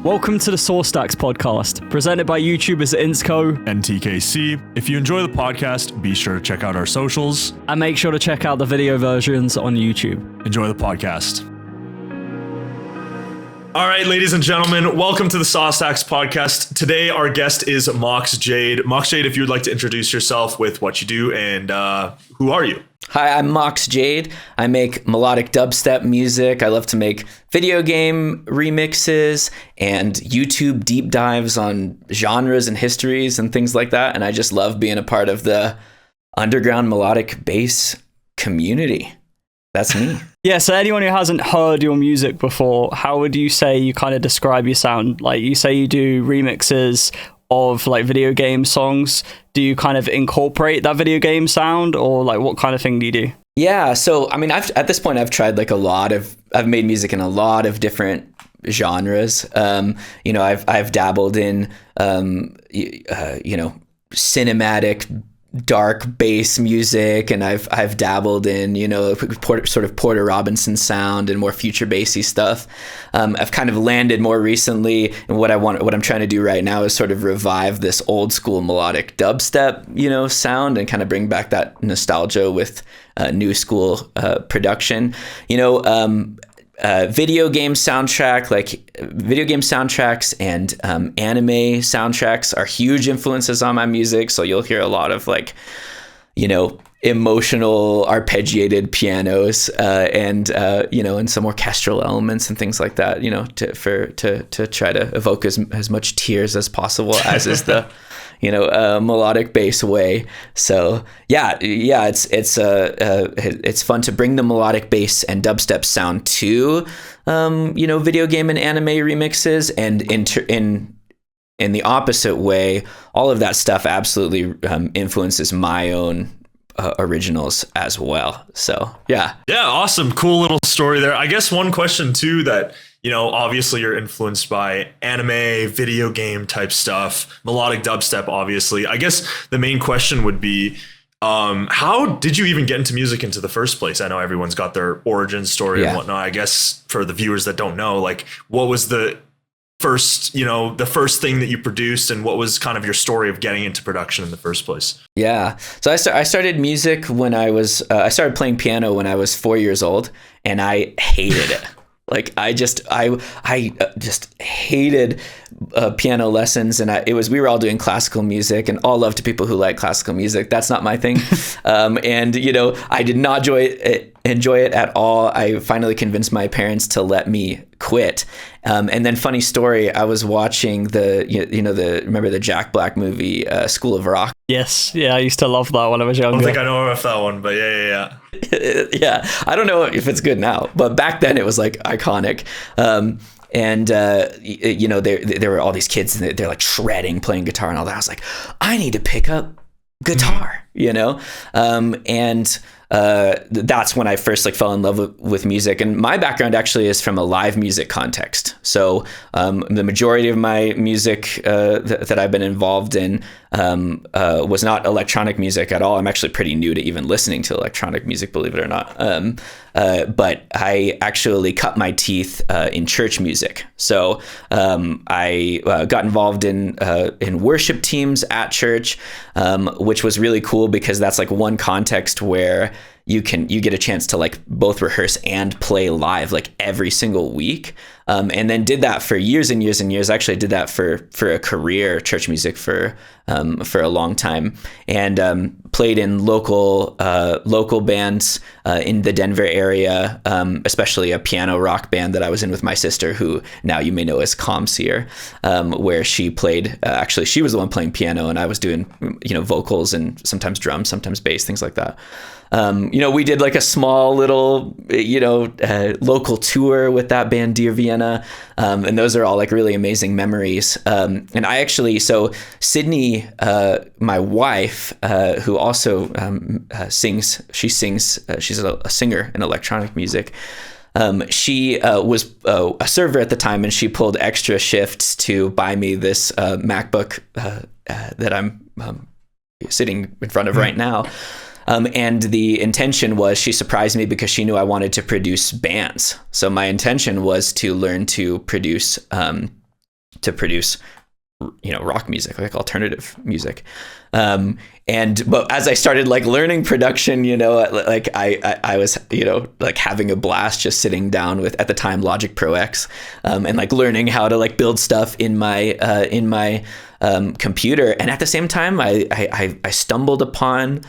Welcome to the Source Stacks podcast, presented by YouTubers Insko and TKC. If you enjoy the podcast, be sure to check out our socials. And make sure to check out the video versions on YouTube. Enjoy the podcast. All right, ladies and gentlemen, welcome to the Source Stacks podcast. Today, our guest is Mox Jade. Mox Jade, if you would like to introduce yourself with what you do and who are you? Hi, I'm Mox Jade. I make melodic dubstep music. I love to make video game remixes and YouTube deep dives on genres and histories and things like that. And I just love being a part of the underground melodic bass community. That's me. Yeah, so anyone who hasn't heard your music before, how would you say you kind of describe your sound? Like, you say you do remixes of like video game songs. Do you kind of incorporate that video game sound, or like what kind of thing do you do? Yeah, so I mean, at this point I've tried like I've made music in a lot of different genres. I've dabbled in cinematic dark bass music, and I've dabbled in sort of Porter Robinson sound and more future bassy stuff. I've kind of landed more recently, and what I'm trying to do right now is sort of revive this old school melodic dubstep sound and kind of bring back that nostalgia with new school production. Video game soundtracks and anime soundtracks are huge influences on my music. So you'll hear a lot of emotional arpeggiated pianos and some orchestral elements and things like that. To try to evoke as much tears as possible, as is the melodic bass way. So it's fun to bring the melodic bass and dubstep sound to video game and anime remixes, and in the opposite way, all of that stuff absolutely influences my own originals as well. So yeah, awesome, cool little story there. I guess one question too that obviously you're influenced by anime, video game type stuff, melodic dubstep, obviously. I guess the main question would be, how did you even get into music into the first place? I know everyone's got their origin story and whatnot. I guess for the viewers that don't know, like, what was the first thing that you produced, and what was kind of your story of getting into production in the first place? Yeah. So I started music when I started playing piano when I was 4 years old, and I hated it. Like I just hated piano lessons, and we were all doing classical music, and all love to people who like classical music. That's not my thing, and I did not enjoy it at all. I finally convinced my parents to let me quit. And then, funny story, I was watching remember the Jack Black movie School of Rock? Yes, yeah, I used to love that when I was younger. I don't think I know about that one, but yeah. Yeah, I don't know if it's good now, but back then it was like iconic. There were all these kids, and they're like shredding, playing guitar and all that. I was like, I need to pick up guitar, that's when I first fell in love with music. And my background actually is from a live music context. So the majority of my music that I've been involved in was not electronic music at all. I'm actually pretty new to even listening to electronic music, believe it or not. But I actually cut my teeth in church music. So I got involved in worship teams at church, which was really cool because that's like one context where you get a chance to both rehearse and play live every single week. And then did that for years and years and years. I actually did that for a career, church music for a long time, and played in local bands in the Denver area, especially a piano rock band that I was in with my sister, who now you may know as Comseer, where she played. Actually, she was the one playing piano, and I was doing vocals and sometimes drums, sometimes bass, things like that. We did a small little, local tour with that band, Dear Vienna. And those are all really amazing memories. And I actually, so Sydney, my wife, who also sings, she's a singer in electronic music. She was a server at the time, and she pulled extra shifts to buy me this MacBook that I'm sitting in front of right now. And the intention was, she surprised me because she knew I wanted to produce bands. So my intention was to learn to produce to produce, rock music, like alternative music. But as I started like learning production, like I was, like having a blast just sitting down with, at the time, Logic Pro X, and like learning how to like build stuff in my computer. And at the same time, I stumbled upon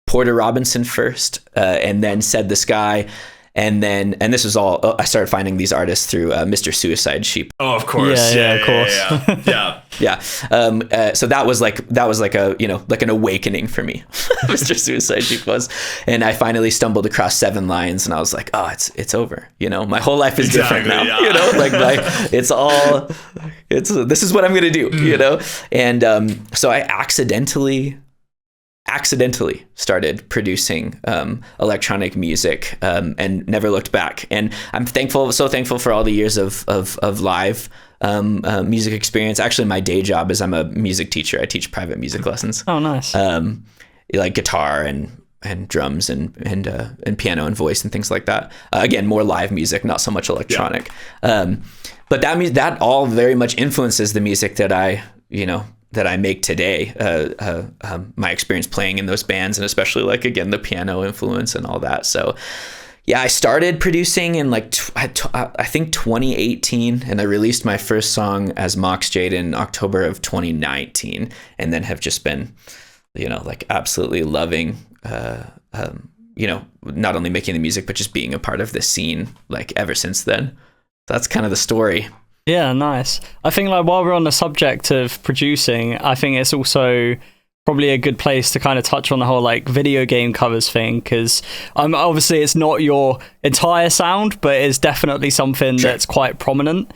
Porter Robinson first, and then Said the Sky. And this was all, I started finding these artists through Mr. Suicide Sheep. Oh, of course. Yeah, of course. Yeah. So that was like a, like an awakening for me. Mr. Suicide Sheep was. And I finally stumbled across Seven Lions, and I was like, oh, it's over. My whole life is different now. Yeah. This is what I'm going to do, And so I accidentally started producing electronic music, and never looked back. And I'm so thankful for all the years of live music experience. Actually, my day job is I'm a music teacher. I teach private music lessons. Oh, nice. Like guitar and drums and piano and voice and things like that. Again, more live music, not so much electronic. Yeah. But that all very much influences the music that I make today, my experience playing in those bands, and especially like, again, the piano influence and all that. So yeah, I started producing in like, I think 2018, and I released my first song as Mox Jade in October of 2019, and then have just been, like absolutely loving, not only making the music, but just being a part of the scene, like ever since then. That's kind of the story. Yeah, nice. I think like while we're on the subject of producing, I think it's also probably a good place to kind of touch on the whole like video game covers thing, because obviously it's not your entire sound, but it's definitely something that's quite prominent.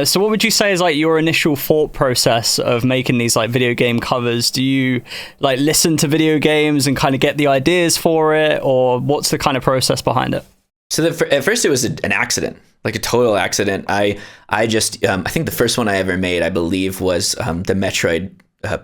So what would you say is like your initial thought process of making these like video game covers? Do you like listen to video games and kind of get the ideas for it, or what's the kind of process behind it? So at first it was an accident, like a total accident. I just, I think the first one I ever made, I believe, was the Metroid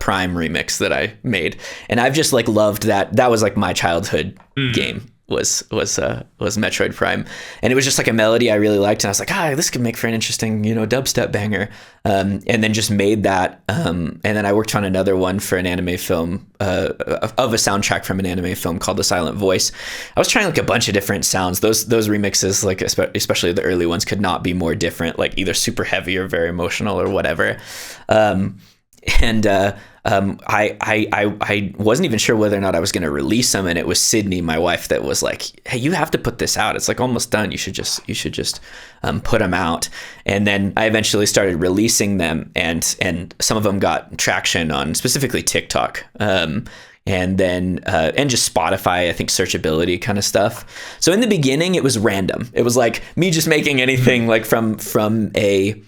Prime remix that I made. And I've just like loved that. That was like my childhood game was Metroid Prime. And it was just like a melody I really liked. And I was like, this could make for an interesting, dubstep banger. And then just made that. And then I worked on another one for an anime film, of a soundtrack from an anime film called The Silent Voice. I was trying like a bunch of different sounds. Those remixes, like especially the early ones, could not be more different, like either super heavy or very emotional or whatever. I wasn't even sure whether or not I was going to release them, and it was Sydney, my wife, that was like, "Hey, you have to put this out. It's like almost done. You should just put them out." And then I eventually started releasing them, and some of them got traction on specifically TikTok, and then and just Spotify, I think searchability kind of stuff. So in the beginning, it was random. It was like me just making anything like from a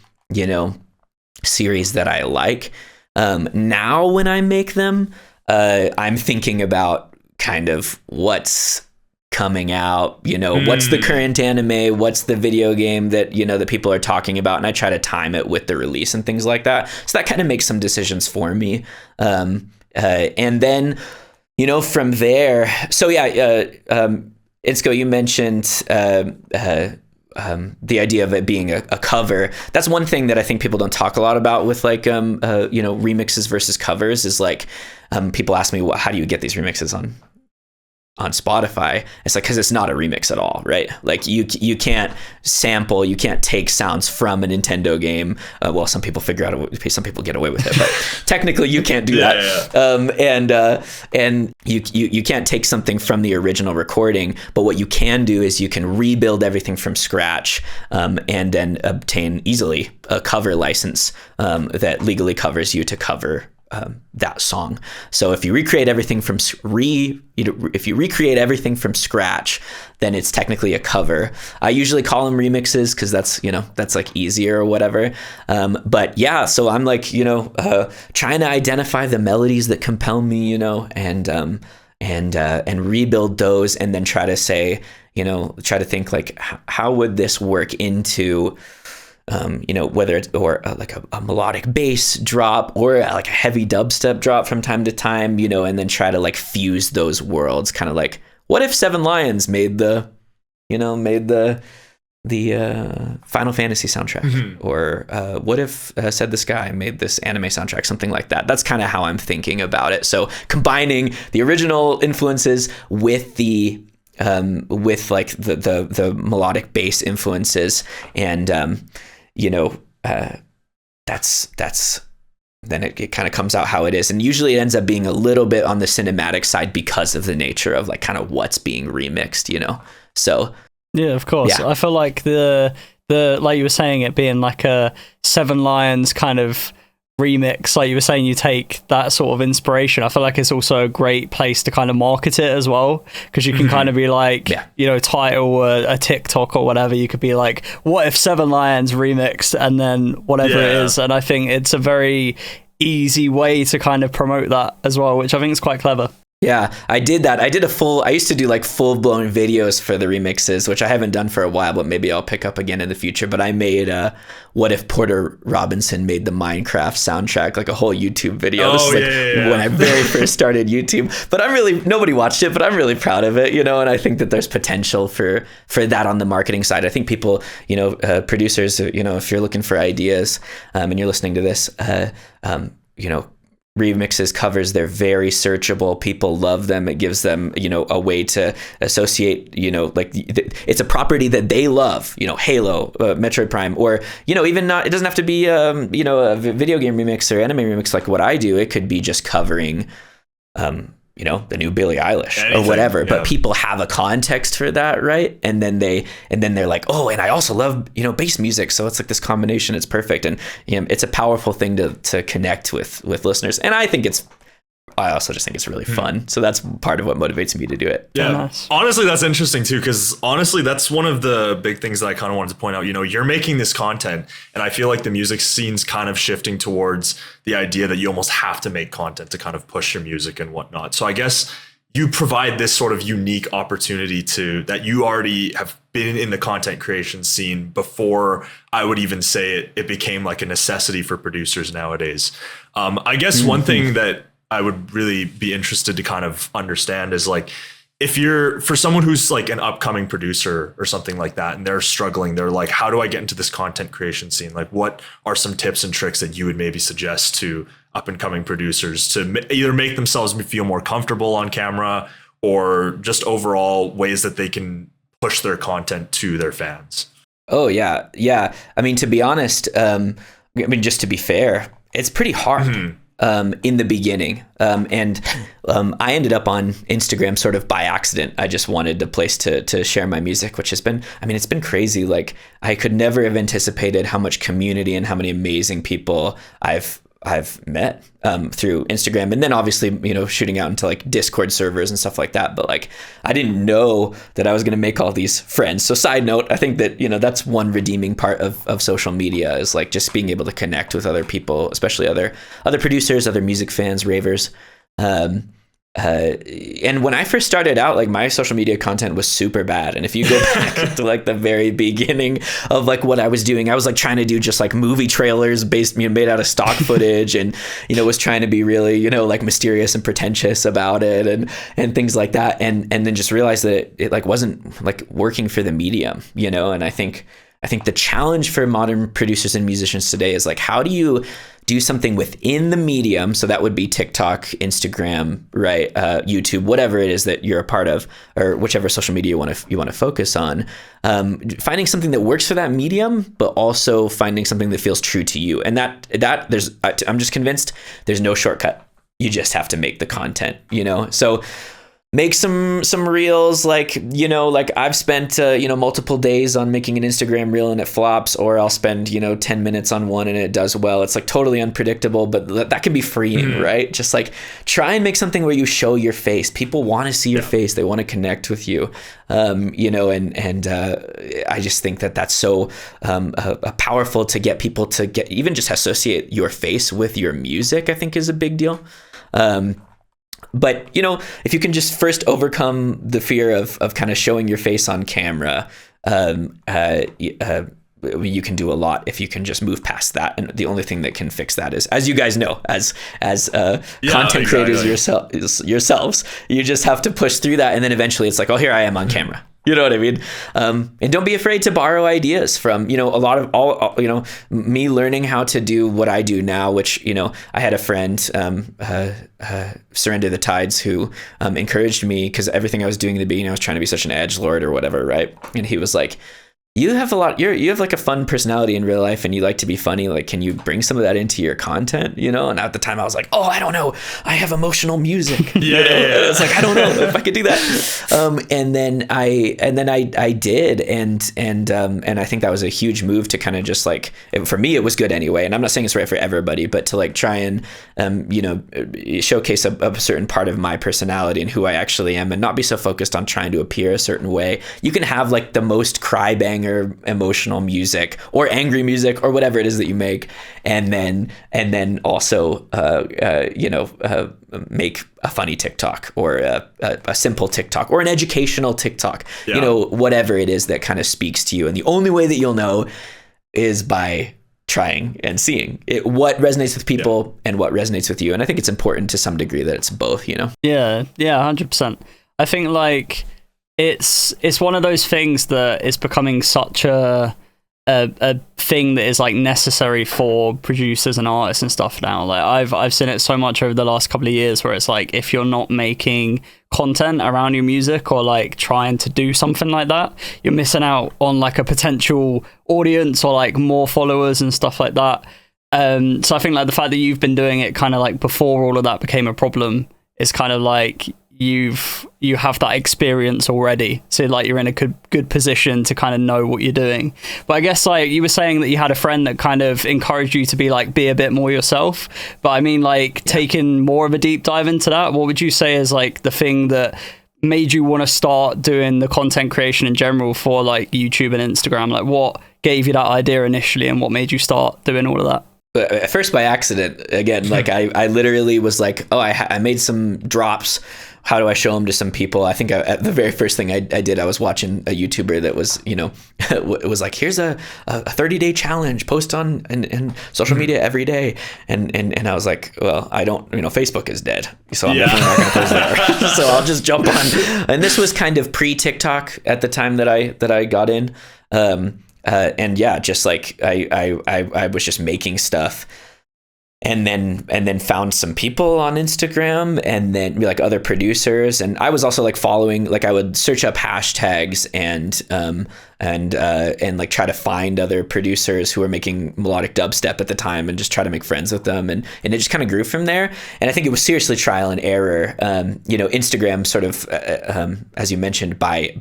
series that I like. Now when I make them, I'm thinking about kind of what's coming out, what's the current anime, what's the video game that, that people are talking about. And I try to time it with the release and things like that. So that kind of makes some decisions for me. And then, from there, so yeah, Insko, you mentioned, the idea of it being a cover. That's one thing that I think people don't talk a lot about with like remixes versus covers, is like people ask me, well, how do you get these remixes on Spotify? It's like, because it's not a remix at all, right? Like you can't sample, you can't take sounds from a Nintendo game. Well, some people some people get away with it, but technically you can't do that. Yeah. And you can't take something from the original recording, but what you can do is you can rebuild everything from scratch, and then obtain easily a cover license that legally covers you to cover that song. So if you recreate everything from scratch, then it's technically a cover. I usually call them remixes because that's like easier or whatever. But yeah, so I'm like trying to identify the melodies that compel me, and rebuild those, and then try to say, try to think like, how would this work into whether it's like a melodic bass drop or like a heavy dubstep drop from time to time, and then try to like fuse those worlds. Kind of like, what if Seven Lions made the Final Fantasy soundtrack, or what if Said the Sky made this anime soundtrack, something like that. That's kind of how I'm thinking about it. So combining the original influences with the with like the melodic bass influences, and that's then it kind of comes out how it is. And usually it ends up being a little bit on the cinematic side because of the nature of like kind of what's being remixed, So yeah, of course. Yeah. I feel like the like you were saying, it being like a Seven Lions kind of remix, like you were saying, you take that sort of inspiration. I feel like it's also a great place to kind of market it as well, because you can kind of be like, title a TikTok or whatever. You could be like, what if Seven Lions remixed, and then whatever it is. And I think it's a very easy way to kind of promote that as well, which I think is quite clever. Yeah, I did that. I used to do like full-blown videos for the remixes, which I haven't done for a while, but maybe I'll pick up again in the future. But I made what if Porter Robinson made the Minecraft soundtrack, like a whole YouTube video. This is when I very first started YouTube. But nobody watched it, but I'm really proud of it, and I think that there's potential for that on the marketing side. I think people, producers, if you're looking for ideas and you're listening to this, remixes, covers, they're very searchable. People love them. It gives them, a way to associate, it's a property that they love, Halo, Metroid Prime, or, even not, it doesn't have to be, a video game remix or anime remix like what I do. It could be just covering, the new Billie Eilish or whatever, but people have a context for that, right? And then they're like, oh, and I also love, bass music. So it's like this combination, it's perfect. And it's a powerful thing to connect with listeners. And I also just think it's really fun. So that's part of what motivates me to do it. Yeah. Nice. Honestly, that's interesting too, because honestly, that's one of the big things that I kind of wanted to point out. You're making this content, and I feel like the music scene's kind of shifting towards the idea that you almost have to make content to kind of push your music and whatnot. So I guess you provide this sort of unique opportunity that you already have been in the content creation scene before I would even say it became like a necessity for producers nowadays. I guess one thing that I would really be interested to kind of understand is like, if you're for someone who's like an upcoming producer or something like that, and they're struggling, they're like, how do I get into this content creation scene? Like, what are some tips and tricks that you would maybe suggest to up and coming producers to either make themselves feel more comfortable on camera, or just overall ways that they can push their content to their fans? Oh yeah. Yeah. I mean, to be honest, just to be fair, it's pretty hard. In the beginning. And I ended up on Instagram sort of by accident. I just wanted a place to share my music, which has been, it's been crazy. Like, I could never have anticipated how much community and how many amazing people I've met through Instagram, and then obviously, shooting out into like Discord servers and stuff like that. But like, I didn't know that I was going to make all these friends. So side note, I think that, that's one redeeming part of social media, is like just being able to connect with other people, especially other producers, other music fans, ravers. And when I first started out, like, my social media content was super bad. And if you go back to like the very beginning of like what I was doing, I was like trying to do just like movie trailers made out of stock footage, and, was trying to be really, like mysterious and pretentious about it, and things like that. And then just realized that it like wasn't like working for the medium, and I think the challenge for modern producers and musicians today is like, how do you do something within the medium? So that would be TikTok, Instagram, right? YouTube, whatever it is that you're a part of, or whichever social media you want to focus on. Finding something that works for that medium, but also finding something that feels true to you. And I'm just convinced there's no shortcut. You just have to make the content, So make some reels, like, like I've spent, multiple days on making an Instagram reel and it flops, or I'll spend, 10 minutes on one and it does well. It's like totally unpredictable, but that can be freeing, right? Just like try and make something where you show your face. People want to see your face. They want to connect with you, and I just think that that's so powerful to get people to even just associate your face with your music, I think is a big deal. But, if you can just first overcome the fear of kind of showing your face on camera, you can do a lot if you can just move past that. And the only thing that can fix that is, as you guys know, as content creators yourselves, you just have to push through that. And then eventually it's like, oh, here I am on camera. You know what I mean? And don't be afraid to borrow ideas from, a lot of me learning how to do what I do now, which, I had a friend, Surrender the Tides, who encouraged me because everything I was doing in the beginning, I was trying to be such an edgelord or whatever, right? And he was like, you have like a fun personality in real life and you like to be funny. Like, can you bring some of that into your content? And at the time I was like, I don't know. I have emotional music. Yeah. It's like, I don't know if I could do that. And then I did. And I think that was a huge move to kind of just like, for me, it was good anyway. And I'm not saying it's right for everybody, but to like try and, showcase a certain part of my personality and who I actually am and not be so focused on trying to appear a certain way. You can have like the most cry bang or emotional music or angry music or whatever it is that you make, and then also make a funny TikTok or a simple TikTok or an educational TikTok, whatever it is that kind of speaks to you. And the only way that you'll know is by trying and seeing what resonates with people and what resonates with you. And I think it's important to some degree that it's both, Yeah, 100%. I think like it's one of those things that is becoming such a thing that is like necessary for producers and artists and stuff now. Like I've seen it so much over the last couple of years where it's like if you're not making content around your music or like trying to do something like that, you're missing out on like a potential audience or like more followers and stuff like that. So I think like the fact that you've been doing it kind of like before all of that became a problem is kind of like you have that experience already, so like you're in a good position to kind of know what you're doing. But I guess like you were saying that you had a friend that kind of encouraged you to be a bit more yourself, but I mean like taking more of a deep dive into that, what would you say is like the thing that made you want to start doing the content creation in general for like YouTube and Instagram? Like what gave you that idea initially and what made you start doing all of that? At first by accident, again, like I literally was like, I made some drops. How do I show them to some people? I think the very first thing I did, I was watching a YouTuber that was, it was like, here's a 30-day challenge, post on and social media every day. And I was like, well, I don't, Facebook is dead. So I'm definitely not going to post there. So I'll just jump on. And this was kind of pre-TikTok at the time that I got in. And yeah, just like I was just making stuff. And then found some people on Instagram and then like other producers. And I was also like following, like I would search up hashtags and like try to find other producers who were making melodic dubstep at the time and just try to make friends with them. And it just kind of grew from there. And I think it was seriously trial and error. Instagram sort of, as you mentioned, by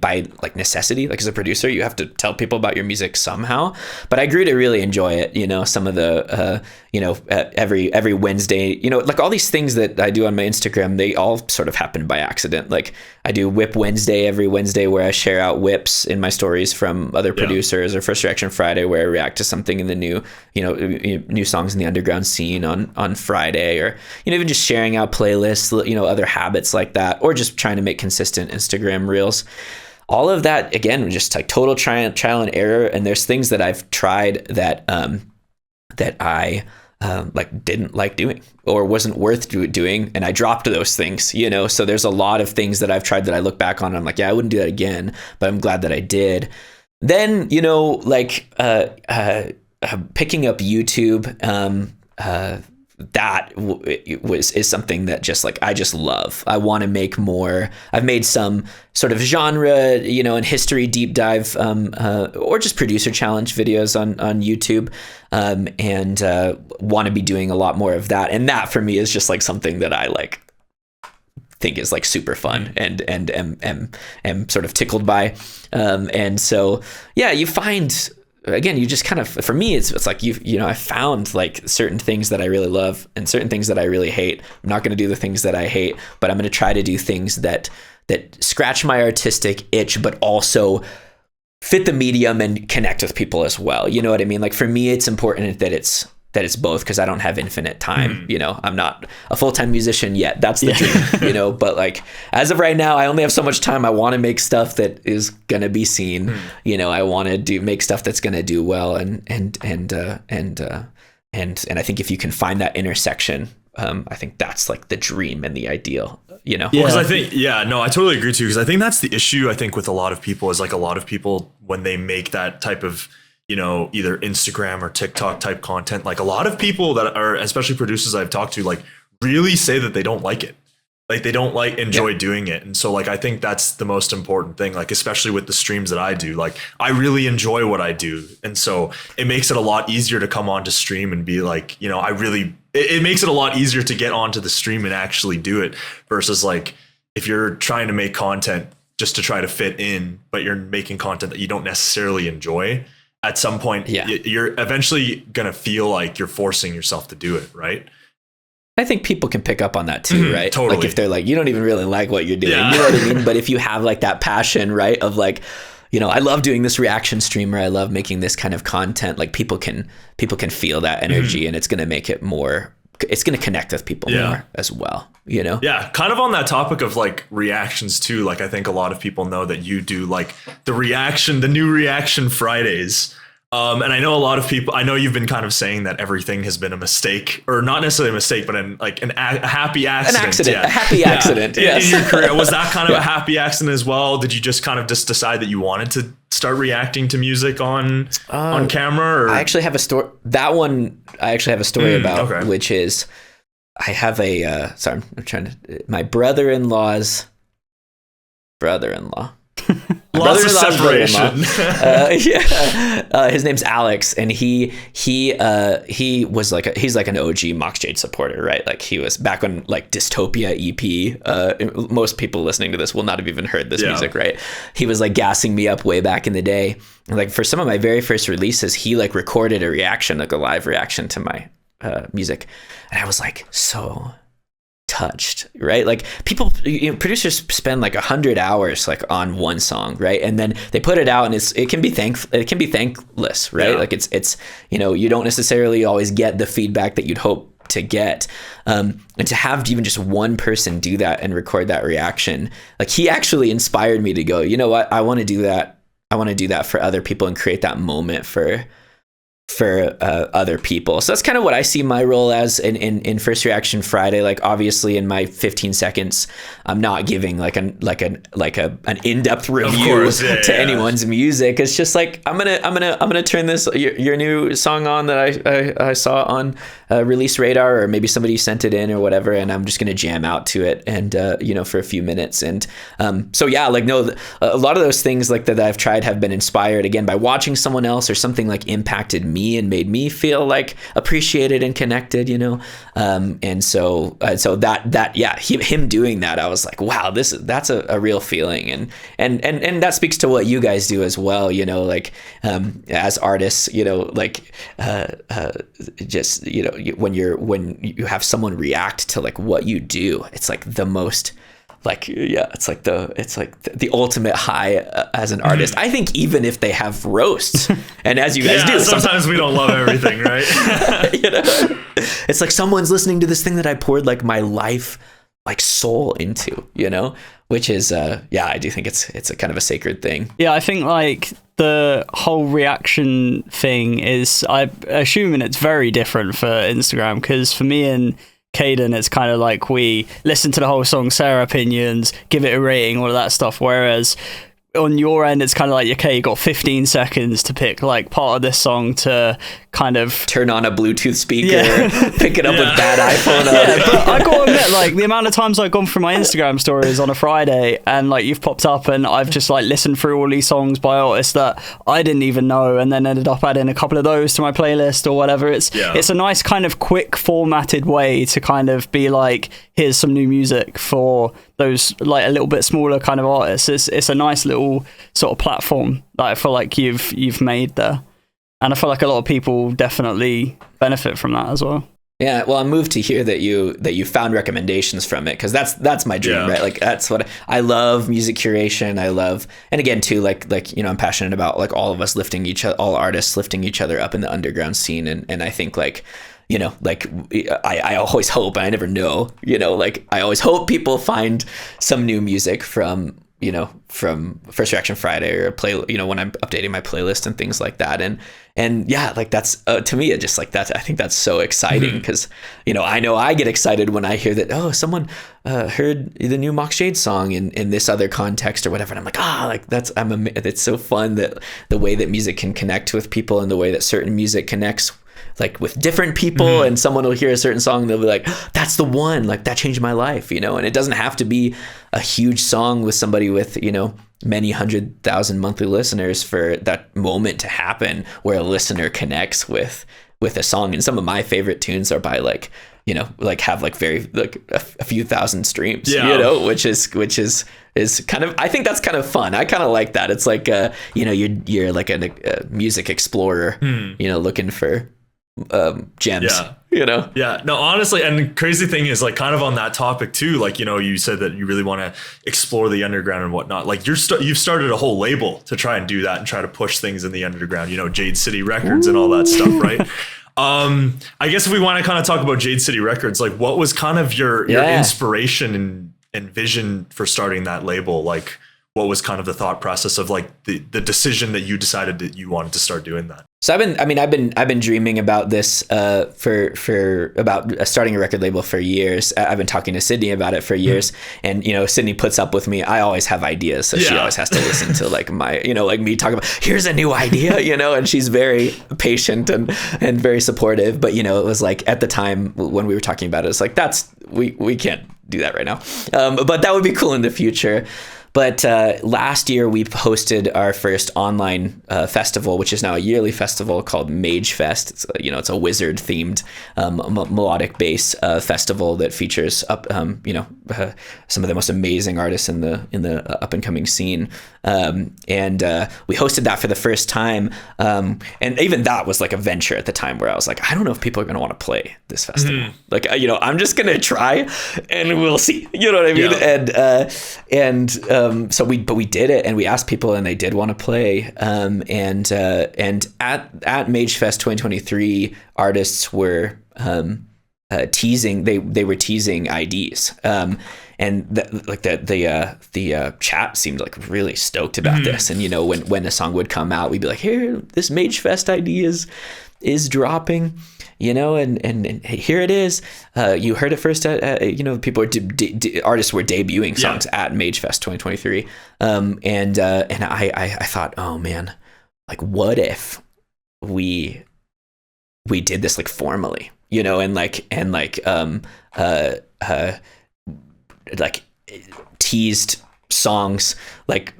like necessity, like as a producer, you have to tell people about your music somehow. But I grew to really enjoy it. Some of the, every Wednesday, like all these things that I do on my Instagram, they all sort of happen by accident. Like I do Whip Wednesday every Wednesday where I share out whips in my stories from other producers, or First Reaction Friday where I react to something in the new songs in the underground scene on Friday, or, even just sharing out playlists, other habits like that, or just trying to make consistent Instagram reels. All of that, again, just like total trial and error. And there's things that I've tried that I like didn't like doing or wasn't worth doing, and I dropped those things, so there's a lot of things that I've tried that I look back on and I'm like, yeah, I wouldn't do that again, but I'm glad that I did. Then picking up YouTube, is something that just like I just love. I want to make more. I've made some sort of genre, and history deep dive, or just producer challenge videos on YouTube, and want to be doing a lot more of that. And that for me is just like something that I like think is like super fun and am sort of tickled by. And so yeah, you find. Again, you just kind of, for me, it's like, I found like certain things that I really love and certain things that I really hate. I'm not going to do the things that I hate, but I'm going to try to do things that scratch my artistic itch, but also fit the medium and connect with people as well. You know what I mean? Like for me, it's important that it's both, because I don't have infinite time. I'm not a full-time musician yet. That's the dream, but like as of right now, I only have so much time. I want to make stuff that is going to be seen. I want to make stuff that's going to do well. And I think if you can find that intersection I think that's like the dream and the ideal, you know? Because I think, I totally agree too. Because I think that's the issue, I think, with a lot of people is like a lot of people, when they make that type of, you know, either Instagram or TikTok type content, like a lot of people that are, especially producers I've talked to, like really say that they don't like it. Like they don't enjoy doing it. And so like, I think that's the most important thing, like, especially with the streams that I do, like I really enjoy what I do. And so it makes it a lot easier to come onto stream and be like, you know, it makes it a lot easier to get onto the stream and actually do it versus like, if you're trying to make content just to try to fit in, but you're making content that you don't necessarily enjoy, at some point, you're eventually going to feel like you're forcing yourself to do it. Right. I think people can pick up on that too, right? Totally. Like if they're like, you don't even really like what you're doing, you know what I mean? But if you have like that passion, right, of like, you know, I love doing this reaction stream, or I love making this kind of content, like people can feel that energy, and it's going to make it more, it's going to connect with people more as well, you know? Yeah. Kind of on that topic of like reactions too. Like I think a lot of people know that you do like the new reaction Fridays. And I know a lot of people, I know you've been kind of saying that everything has been a mistake, or not necessarily a mistake, but a happy accident. A happy accident. In your career. Was that kind of a happy accident as well? Did you just kind of decide that you wanted to start reacting to music on camera? Or? I actually have a story. That one I actually have a story about, which is I have my brother-in-law's brother-in-law. Lots of separation. His name's Alex, and he was like he's like an OG Mox Jade supporter, right? Like he was back when like Dystopia EP. Most people listening to this will not have even heard this music, right? He was like gassing me up way back in the day. And, like for some of my very first releases, he like recorded a reaction, like a live reaction to my music, and I was like so touched, right? Like people, you know, producers spend like 100 hours like on one song, right? And then they put it out, and it can be thankless, right? Like it's you know, you don't necessarily always get the feedback that you'd hope to get, and to have even just one person do that and record that reaction, like he actually inspired me to go, you know what, I want to do that for other people and create that moment for other people. So that's kind of what I see my role as in First Reaction Friday. Like obviously in my 15 seconds, I'm not giving like an in-depth review to anyone's music. It's just like I'm gonna turn this your new song on that I saw on Release Radar, or maybe somebody sent it in or whatever, and I'm just gonna jam out to it and you know, for a few minutes. And so yeah, like no, a lot of those things like that I've tried have been inspired again by watching someone else, or something like impacted me and made me feel like appreciated and connected, you know. And so him doing that, I was like, wow, that's a real feeling, and that speaks to what you guys do as well, you know, like as artists, you know, like just, you know, when you have someone react to like what you do, it's like the most like, it's like the ultimate high as an artist. I think even if they have roasts, and as you guys do, sometimes we don't love everything, right? You know, it's like someone's listening to this thing that I poured like my life, like soul into, you know, which is I do think it's a kind of a sacred thing. Yeah, I think like the whole reaction thing is, I'm assuming it's very different for Instagram, because for me and Caden, it's kind of like we listen to the whole song, say our opinions, give it a rating, all of that stuff. Whereas on your end, it's kind of like, okay, you got 15 seconds to pick like part of this song to kind of turn on a Bluetooth speaker, pick it up with bad iPhone. But I gotta admit, like the amount of times I've gone through my Instagram stories on a Friday, and like you've popped up, and I've just like listened through all these songs by artists that I didn't even know, and then ended up adding a couple of those to my playlist or whatever. It's a nice kind of quick formatted way to kind of be like, here's some new music for those like a little bit smaller kind of artists. It's a nice little sort of platform that I feel like you've made there, and I feel like a lot of people definitely benefit from that as well. Yeah, well, I'm moved to hear that you found recommendations from it, because that's my dream, right? Like that's what I love, music curation. I love, and again too, like you know, I'm passionate about like all of us all artists lifting each other up in the underground scene, and I think like, you know, like I always hope, and I never know, you know, like I always hope people find some new music from, you know, from First Reaction Friday, or you know, when I'm updating my playlist and things like that. And yeah, like that's to me, it just like that. I think that's so exciting because, you know I get excited when I hear that, oh, someone heard the new Mox Jade song in this other context or whatever. And I'm like, it's so fun that the way that music can connect with people and the way that certain music connects like with different people, and someone will hear a certain song and they'll be like, that's the one, like that changed my life, you know. And it doesn't have to be a huge song with somebody with, you know, many 100,000 monthly listeners for that moment to happen where a listener connects with a song. And some of my favorite tunes are by like, you know, like have like very like a few thousand streams, you know, which is kind of, I think that's kind of fun. I kind of like that. It's like you know, you're like a music explorer, you know, looking for gems, you know. No, honestly, and the crazy thing is, like, kind of on that topic too, like, you know, you said that you really want to explore the underground and whatnot. Like you've started a whole label to try and do that and try to push things in the underground, you know, Jade City Records and all that stuff, right? I guess if we want to kind of talk about Jade City Records, like what was kind of your inspiration and vision for starting that label? Like what was kind of the thought process of like the decision that you decided that you wanted to start doing that? So I've been dreaming about this for about starting a record label for years. I've been talking to Sydney about it for years, and you know, Sydney puts up with me. I always have ideas, so she always has to listen to like my, you know, like me talk about, here's a new idea, you know, and she's very patient and very supportive. But you know, it was like at the time when we were talking about it, it's like we can't do that right now, but that would be cool in the future. But last year we hosted our first online festival, which is now a yearly festival called Magefest. It's it's a wizard themed melodic bass festival that features some of the most amazing artists in the up and coming scene. And we hosted that for the first time. And even that was like a venture at the time where I was like, I don't know if people are going to want to play this festival. Like, you know, I'm just going to try and we'll see, you know what I mean? Yeah. So we did it, and we asked people, and they did want to play. And at Magefest 2023, artists were teasing. They were teasing IDs. And the chat seemed like really stoked about this. And you know, when a song would come out, we'd be like, here, this Magefest ID is dropping. You know, and here it is. You heard it first at people artists were debuting songs at Magefest 2023. And I thought, oh man, like what if we did this like formally, you know, and teased songs like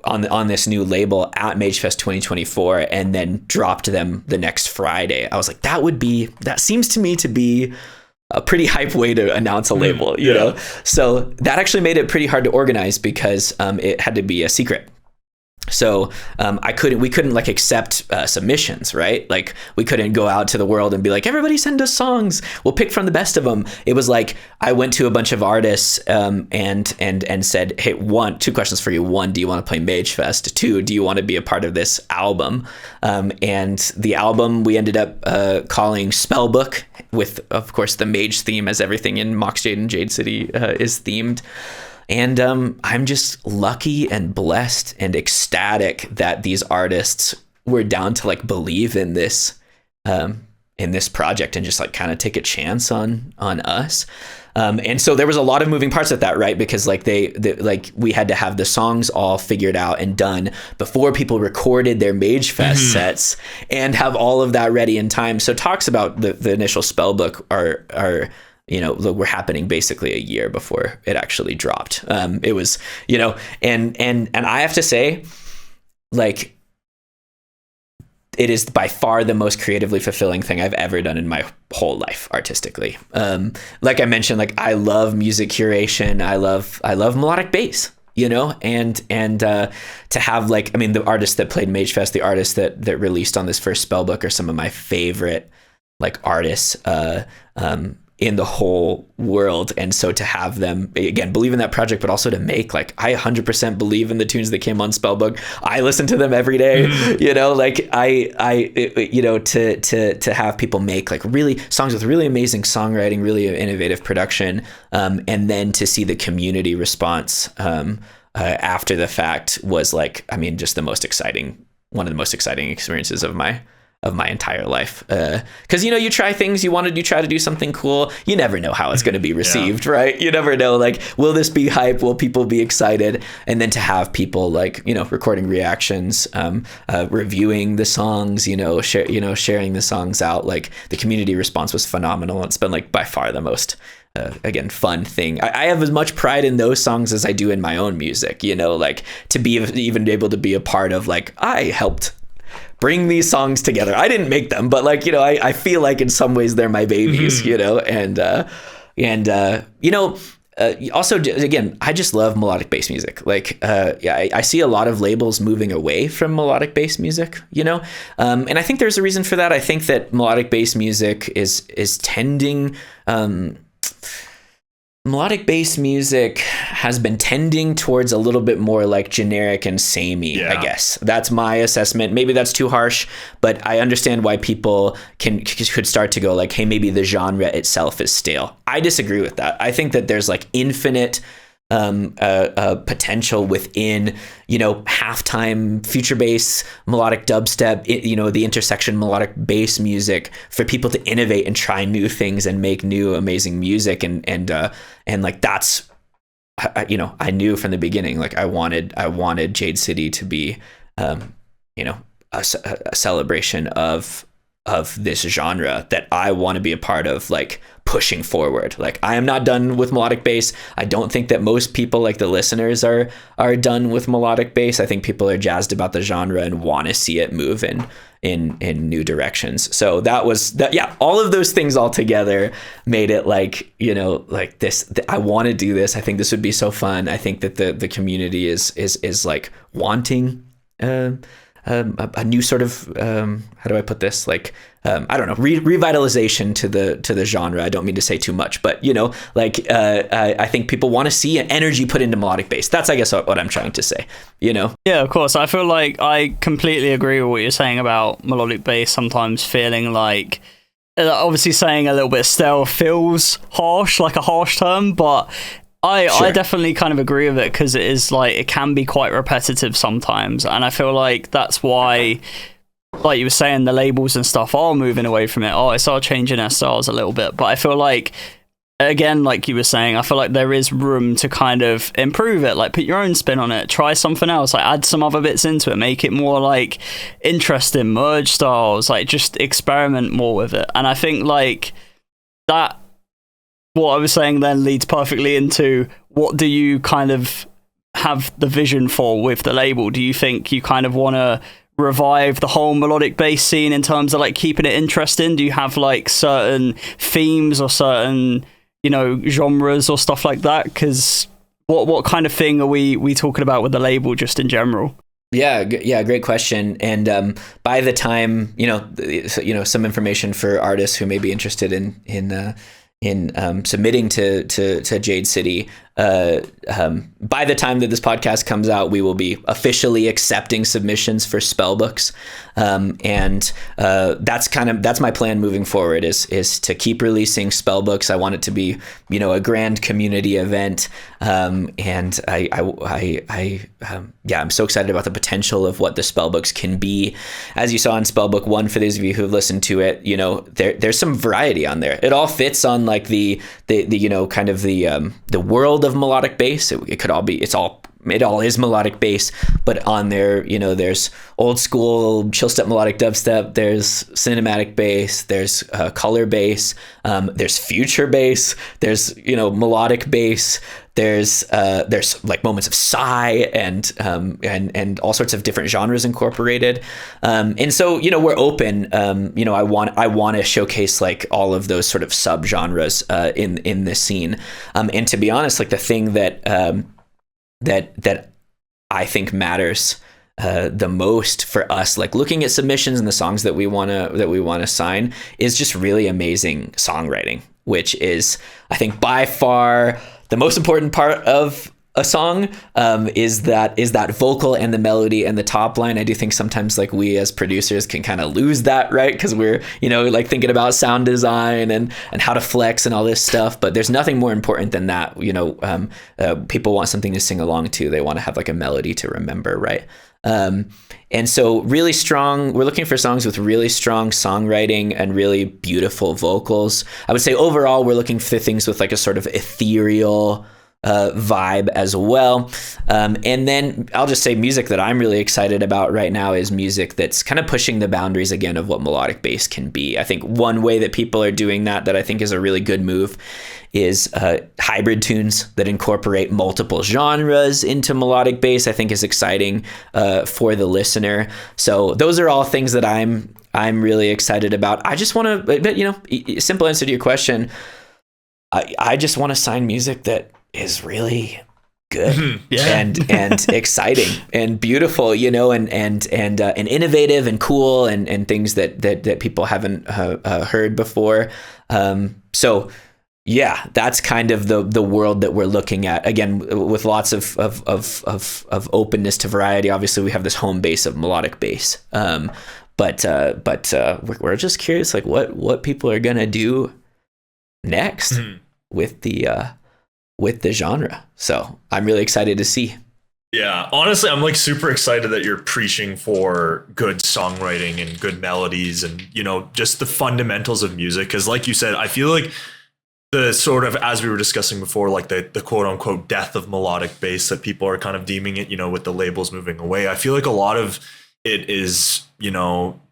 on this new label at Magefest 2024 and then dropped them the next Friday. I was like, that seems to me to be a pretty hype way to announce a label, you know? So that actually made it pretty hard to organize because it had to be a secret. So we couldn't like accept submissions, right? Like we couldn't go out to the world and be like, everybody send us songs, we'll pick from the best of them. It was like I went to a bunch of artists and said, hey, two questions for you. One, do you want to play Magefest? Two, do you want to be a part of this album? And the album we ended up calling Spellbook, with of course the mage theme, as everything in Mox Jade and Jade City is themed. And I'm just lucky and blessed and ecstatic that these artists were down to like believe in this project and just like kind of take a chance on us. And so there was a lot of moving parts with that, right? Because like we had to have the songs all figured out and done before people recorded their Magefest sets and have all of that ready in time. So talks about the initial Spellbook are were happening basically a year before it actually dropped. It was, you know, and I have to say, like, it is by far the most creatively fulfilling thing I've ever done in my whole life artistically. Like I mentioned, like I love music curation. I love melodic bass, you know, and to have like, I mean, the artists that played Magefest, the artists that released on this first Spellbook are some of my favorite like artists, in the whole world. And so to have them again believe in that project, but also to make, like, I 100% believe in the tunes that came on Spellbook. I listen to them every day, you know, like to have people make like really songs with really amazing songwriting, really innovative production, and then to see the community response after the fact was like, I mean, just one of the most exciting experiences of my of my entire life. Because you try things, you try to do something cool. You never know how it's going to be received, right? You never know, like, will this be hype? Will people be excited? And then to have people like recording reactions, reviewing the songs, sharing the songs out. Like the community response was phenomenal. It's been like by far the most again fun thing. I have as much pride in those songs as I do in my own music. Like to be even able to be a part of, like, I helped bring these songs together. I didn't make them, but like, I feel like in some ways they're my babies, also, again, I just love melodic bass music. Like, I see a lot of labels moving away from melodic bass music, and I think there's a reason for that. I think that melodic bass music is tending, melodic bass music has been tending towards a little bit more like generic and samey, I guess. That's my assessment. Maybe that's too harsh, but I understand why people could start to go like, hey, maybe the genre itself is stale. I disagree with that. I think that there's like infinite potential within, halftime future bass, melodic dubstep, the intersection melodic bass music for people to innovate and try new things and make new amazing music. And like, that's, I knew from the beginning, like I wanted Jade City to be, a celebration of this genre that I want to be a part of, like pushing forward. Like I am not done with melodic bass. I don't think that most people, like the listeners, are done with melodic bass. I think people are jazzed about the genre and want to see it move in new directions. So that was that. Yeah, all of those things all together made it like, like this. I want to do this. I think this would be so fun. I think that the community is like wanting a new sort of how do I put this, like I don't know, revitalization to the genre. I don't mean to say too much, but I think people want to see an energy put into melodic bass. That's, I guess, what I'm trying to say. Yeah, of course. I feel like I completely agree with what you're saying about melodic bass sometimes feeling like, obviously saying a little bit stale feels harsh, like a harsh term, but I definitely kind of agree with it, because it is like, it can be quite repetitive sometimes, and I feel like that's why, like you were saying, the labels and stuff are moving away from it. It's all changing their styles a little bit, but I feel like, again, like you were saying, I feel like there is room to kind of improve it, like put your own spin on it, try something else, like add some other bits into it, make it more like interesting, merge styles, like just experiment more with it. And I think like that, what I was saying then leads perfectly into, what do you kind of have the vision for with the label? Do you think you kind of want to revive the whole melodic bass scene in terms of like keeping it interesting? Do you have like certain themes or certain, genres or stuff like that? Because what kind of thing are we talking about with the label just in general? Yeah, great question. And by the time, some information for artists who may be interested in submitting to Jade City. By the time that this podcast comes out, we will be officially accepting submissions for spellbooks, and that's my plan moving forward. Is to keep releasing spellbooks. I want it to be a grand community event, and I'm so excited about the potential of what the spellbooks can be. As you saw in Spellbook 1, for those of you who've listened to it, there's some variety on there. It all fits on like the kind of the world of melodic bass. It all is melodic bass, but on there, there's old school chill step melodic dubstep, there's cinematic bass, there's color bass, there's future bass, there's melodic bass, there's like moments of sigh and all sorts of different genres incorporated, and so we're open. I want to showcase like all of those sort of sub genres in this scene, and to be honest, like the thing that I think matters the most for us, like looking at submissions and the songs that we want to sign, is just really amazing songwriting, which is, I think, by far the most important part of a song is that vocal and the melody and the top line. I do think sometimes like we as producers can kind of lose that, right? Because we're, like thinking about sound design and how to flex and all this stuff. But there's nothing more important than that. People want something to sing along to. They want to have like a melody to remember, right? And so really strong, we're looking for songs with really strong songwriting and really beautiful vocals. I would say overall, we're looking for things with like a sort of ethereal vibe as well. And then I'll just say music that I'm really excited about right now is music that's kind of pushing the boundaries again of what melodic bass can be. I think one way that people are doing that I think is a really good move is hybrid tunes that incorporate multiple genres into melodic bass. I think is exciting for the listener. So those are all things that I'm really excited about. I just want to, simple answer to your question. I just want to sign music that is really good and exciting and beautiful, and innovative and cool and things that people haven't heard before. So yeah, that's kind of the world that we're looking at, again, with lots of openness to variety. Obviously we have this home base of melodic bass. But we're just curious, like what people are going to do next with the genre. So I'm really excited to see. Yeah, honestly, I'm like super excited that you're preaching for good songwriting and good melodies and, just the fundamentals of music. Because like you said, I feel like the sort of, as we were discussing before, like the quote unquote death of melodic bass that people are kind of deeming it, with the labels moving away. I feel like a lot of it is,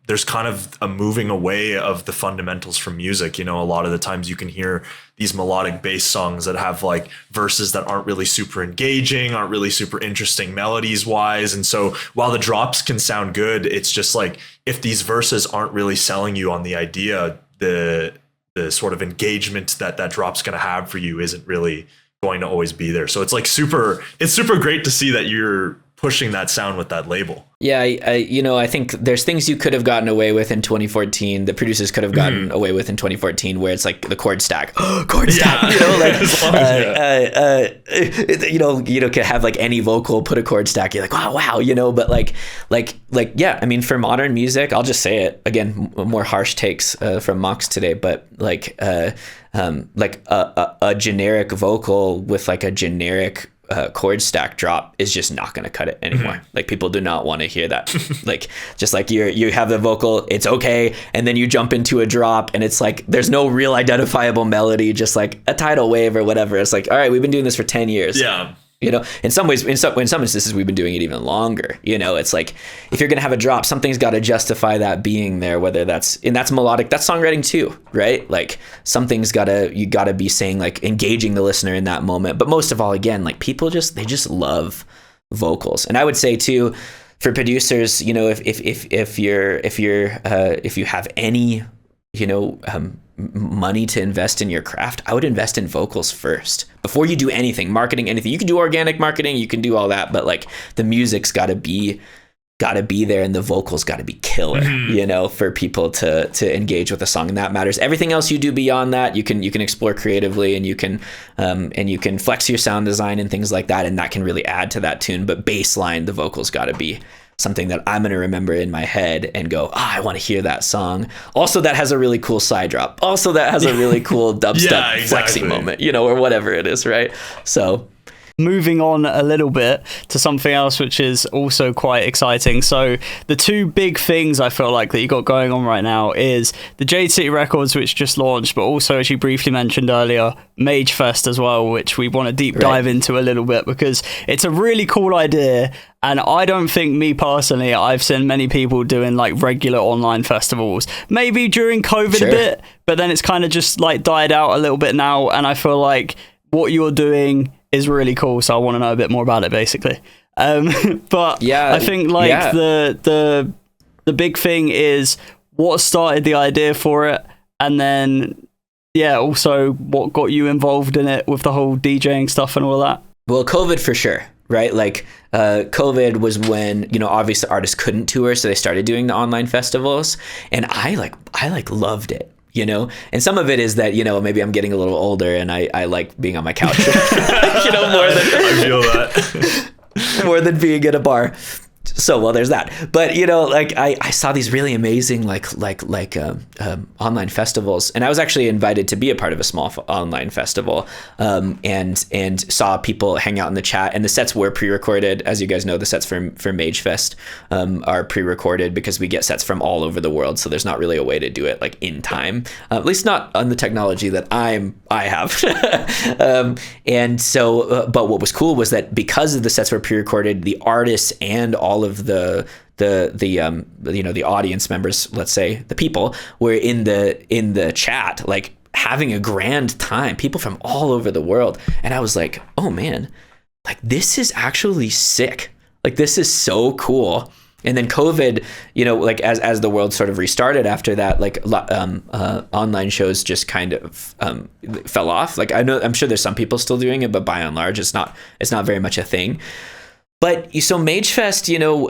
there's kind of a moving away of the fundamentals from music. A lot of the times you can hear these melodic bass songs that have like verses that aren't really super engaging, aren't really super interesting melodies wise. And so while the drops can sound good, it's just like, if these verses aren't really selling you on the idea, the sort of engagement that drop's going to have for you isn't really going to always be there. So it's like it's super great to see that you're pushing that sound with that label. Yeah, I think there's things you could have gotten away with in 2014. The producers could have gotten away with in 2014, where it's like the chord stack, chord stack. Could have like any vocal, put a chord stack. You're like, wow. But yeah. I mean, for modern music, I'll just say it again. More harsh takes from Mox today, but a generic vocal with like a generic chord stack drop is just not going to cut it anymore. Like people do not want to hear that. Like just like you have the vocal, it's okay, and then you jump into a drop and it's like there's no real identifiable melody, just like a tidal wave or whatever. It's like, all right, we've been doing this for 10 years. Yeah. In some ways, in some instances, we've been doing it even longer. It's like if you're going to have a drop, something's got to justify that being there, whether that's melodic, that's songwriting too, right? Like something's you got to be saying, like engaging the listener in that moment. But most of all, again, like people they just love vocals. And I would say too, for producers, if you have any, money to invest in your craft, I would invest in vocals first before you do anything, marketing, anything. You can do organic marketing, you can do all that, but like the music's got to be there and the vocals got to be killer, for people to engage with the song, and that matters. Everything else you do beyond that, you can explore creatively, and you can flex your sound design and things like that, and that can really add to that tune. But baseline, the vocals got to be something that I'm going to remember in my head and go, I want to hear that song. Also, that has a really cool side drop. Also, that has a really cool dubstep flexing moment, or whatever it is, right? So moving on a little bit to something else which is also quite exciting. So the two big things I feel like that you got going on right now is the Jade City Records, which just launched, but also, as you briefly mentioned earlier, Magefest as well, which we want to deep dive into a little bit, because it's a really cool idea. And I don't think, me personally, I've seen many people doing like regular online festivals, maybe during COVID a bit, but then it's kind of just like died out a little bit now. And I feel like what you're doing is really cool, so I want to know a bit more about it, basically. But yeah, I think like the big thing is what started the idea for it, and then also what got you involved in it with the whole DJing stuff and all that. Well, COVID for sure, right? Like COVID was when, obviously artists couldn't tour, so they started doing the online festivals, and I loved it. you know? And some of it is that, you know, maybe I'm getting a little older and I like being on my couch, you know, more than I feel that. more than being at a bar. So, well, there's that. But, you know, like I saw these really amazing, online festivals, and I was actually invited to be a part of a small online festival, and saw people hang out in the chat, and the sets were pre-recorded. As you guys know, the sets for Magefest, are pre-recorded because we get sets from all over the world. So there's not really a way to do it like in time, at least not on the technology that I have. And so, but what was cool was that because the sets were pre-recorded, the artists and all of the you know, the audience members, let's say the people, were in the chat, like having a grand time, people from all over the world. And I was like, oh man, like this is actually sick. Like this is so cool. And then COVID, you know, like as the world sort of restarted after that, like online shows just kind of fell off. Like I'm sure there's some people still doing it, but by and large, it's not very much a thing. But so Magefest, you know,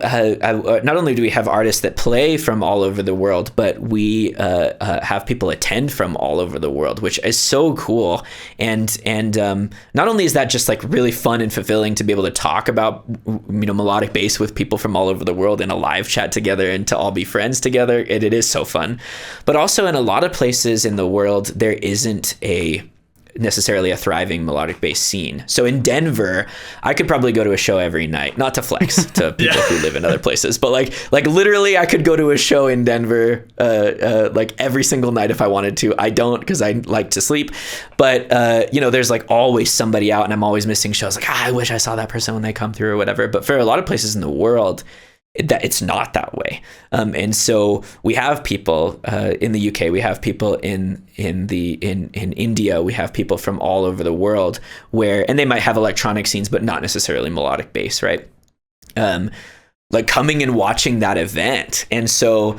not only do we have artists that play from all over the world, but we have people attend from all over the world, which is so cool. And not only is that just like really fun and fulfilling to be able to talk about, you know, melodic bass with people from all over the world in a live chat together and to all be friends together, it is so fun. But also in a lot of places in the world, there isn't necessarily a thriving melodic bass scene. So in Denver, I could probably go to a show every night, not to flex to people who live in other places, but like literally I could go to a show in Denver like every single night if I wanted to. I don't, because I like to sleep, but you know, there's like always somebody out, and I'm always missing shows. Like, I wish I saw that person when they come through or whatever. But for a lot of places in the world, that it's not that way. And so we have people in the UK, we have people in India, we have people from all over the world and they might have electronic scenes, but not necessarily melodic bass, right? Like coming and watching that event. And so,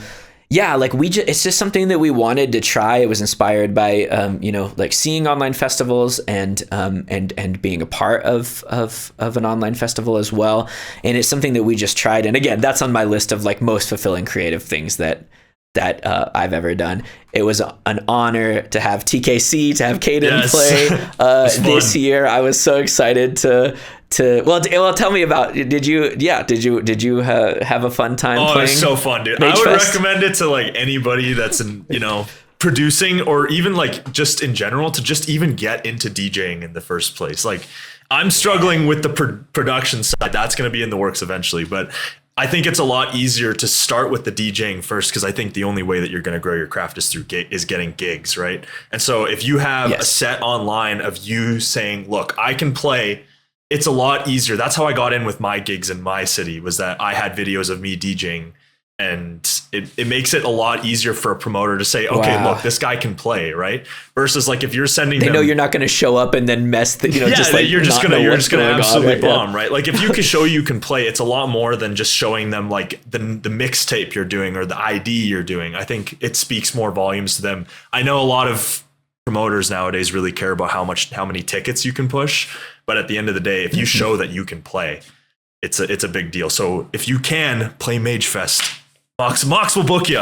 yeah, like it's just something that we wanted to try. It was inspired by, you know, like seeing online festivals and being a part of an online festival as well. And it's something that we just tried. And again, that's on my list of like most fulfilling creative things that I've ever done. It was an honor to have TKC, to have Caden play this year. I was so excited to well, tell me about, did you have a fun time playing? Oh, it was so fun, dude. I would recommend it to like anybody that's in, you know, producing, or even like just in general, to just even get into DJing in the first place. Like, I'm struggling with the production side. That's going to be in the works eventually, but I think it's a lot easier to start with the DJing first, because I think the only way that you're going to grow your craft is through getting gigs, right? And so if you have a set online of you saying, look, I can play, it's a lot easier. That's how I got in with my gigs in my city, was that I had videos of me DJing, and it makes it a lot easier for a promoter to say, okay, look, this guy can play, right? Versus like if you're sending them, know you're not going to show up and then mess the, you know, you're just gonna absolutely bomb, right? Like if you can show you can play, it's a lot more than just showing them like the mixtape you're doing or the ID you're doing. I think it speaks more volumes to them. I know a lot of promoters nowadays really care about how many tickets you can push, but at the end of the day, if you show that you can play, it's a big deal. So if you can play Magefest, Mox will book you.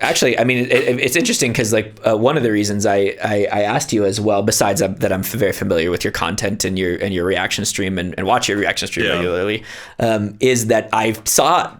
Actually, I mean, it's interesting because like one of the reasons I asked you as well, besides that I'm very familiar with your content and your reaction stream and watch your reaction stream regularly, is that I saw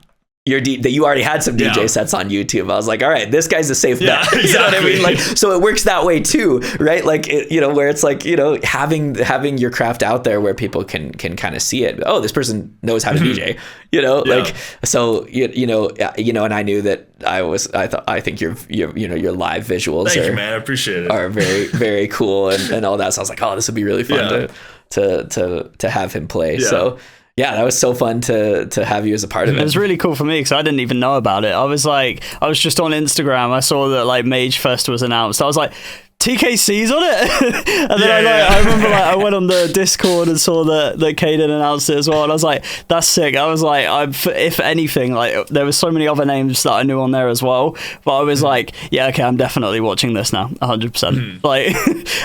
that you already had some DJ sets on YouTube. I was like, all right, this guy's a safe bet. Exactly. You know what I mean? Like, so it works that way too, right? Like, you know, where it's like, you know, having your craft out there where people can kind of see it. Oh, this person knows how to DJ, you know, like, so, you know, and I knew that I think your live visuals Thank you, man. I appreciate it. Are very, very cool and all that. So I was like, oh, this would be really fun to have him play. Yeah. So, yeah, that was so fun to have you as a part of it. It was really cool for me because I didn't even know about it. I was just on Instagram. I saw that like Magefest was announced. I was like, TKC's on it. And then I remember like I went on the Discord and saw that Caden announced it as well. And I was like, that's sick. I was like, if anything, like there was so many other names that I knew on there as well. But I was like, yeah, okay, I'm definitely watching this now, 100%. Like,